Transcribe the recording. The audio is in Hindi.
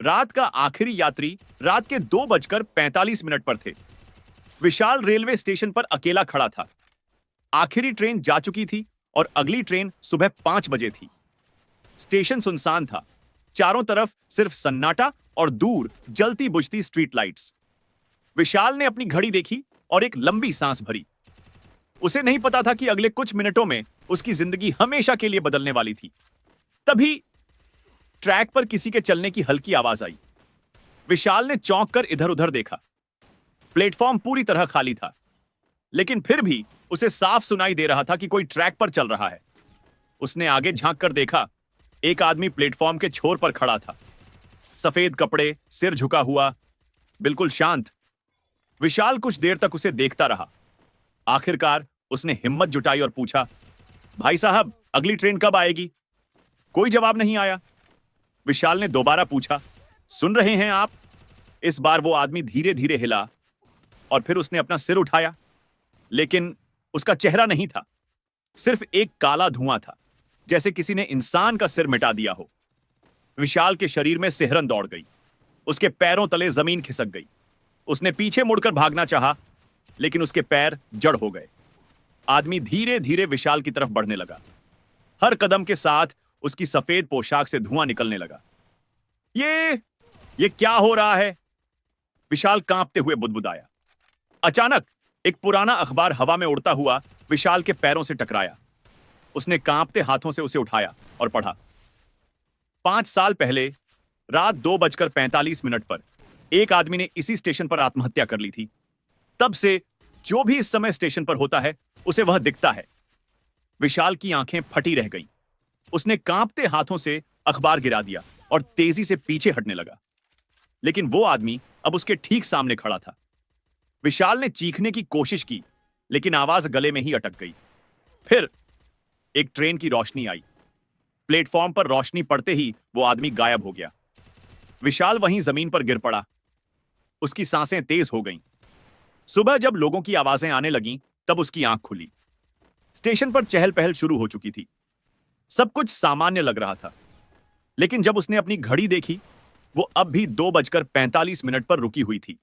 रात का आखिरी यात्री रात के 2:45 पर थे। विशाल रेलवे स्टेशन पर अकेला खड़ा था। आखिरी ट्रेन जा चुकी थी और अगली ट्रेन सुबह 5 बजे थी। स्टेशन सुनसान था। चारों तरफ सिर्फ सन्नाटा और दूर जलती बुझती स्ट्रीट लाइट्स। विशाल ने अपनी घड़ी देखी और एक लंबी सांस भरी। उसे नहीं पता था कि अगले कुछ मिनटों में उसकी जिंदगी हमेशा के लिए बदलने वाली थी। तभी ट्रैक पर किसी के चलने की हल्की आवाज आई। विशाल ने चौंक कर इधर उधर देखा। प्लेटफॉर्म पूरी तरह खाली था, लेकिन फिर भी उसे साफ सुनाई दे रहा था कि कोई ट्रैक पर चल रहा है। उसने आगे झांक कर देखा। एक आदमी प्लेटफॉर्म के छोर पर खड़ा था। सफेद कपड़े, सिर झुका हुआ, बिल्कुल शांत। विशाल कुछ देर तक उसे देखता रहा। आखिरकार उसने हिम्मत जुटाई और पूछा, भाई साहब, अगली ट्रेन कब आएगी? कोई जवाब नहीं आया। विशाल ने दोबारा पूछा, सुन रहे हैं आप? इस बार वो आदमी धीरे धीरे हिला और फिर उसने अपना सिर उठाया, लेकिन उसका चेहरा नहीं था। सिर्फ एक काला धुआं था, जैसे किसी ने इंसान का सिर मिटा दिया हो। विशाल के शरीर में सिहरन दौड़ गई। उसके पैरों तले जमीन खिसक गई। उसने पीछे मुड़कर भागना चाहा, लेकिन उसके पैर जड़ हो गए। आदमी धीरे धीरे विशाल की तरफ बढ़ने लगा। हर कदम के साथ उसकी सफेद पोशाक से धुआं निकलने लगा। ये क्या हो रहा है? विशाल कांपते हुए बुदबुदाया। अचानक एक पुराना अखबार हवा में उड़ता हुआ विशाल के पैरों से टकराया। उसने कांपते हाथों से उसे उठाया और पढ़ा। 5 साल पहले रात 2:45 पर एक आदमी ने इसी स्टेशन पर आत्महत्या कर ली थी। तब से जो भी इस समय स्टेशन पर होता है, उसे वह दिखता है। विशाल की आंखें फटी रह गईं। उसने कांपते हाथों से अखबार गिरा दिया और तेजी से पीछे हटने लगा। लेकिन वो आदमी अब उसके ठीक सामने खड़ा था। विशाल ने चीखने की कोशिश की, लेकिन आवाज गले में ही अटक गई। फिर एक ट्रेन की रोशनी आई। प्लेटफॉर्म पर रोशनी पड़ते ही वो आदमी गायब हो गया। विशाल वहीं जमीन पर गिर पड़ा। उसकी सांसें तेज हो गईं। सुबह जब लोगों की आवाजें आने लगीं, तब उसकी आंख खुली। स्टेशन पर चहल पहल शुरू हो चुकी थी। सब कुछ सामान्य लग रहा था, लेकिन जब उसने अपनी घड़ी देखी, वो अब भी 2:45 पर रुकी हुई थी।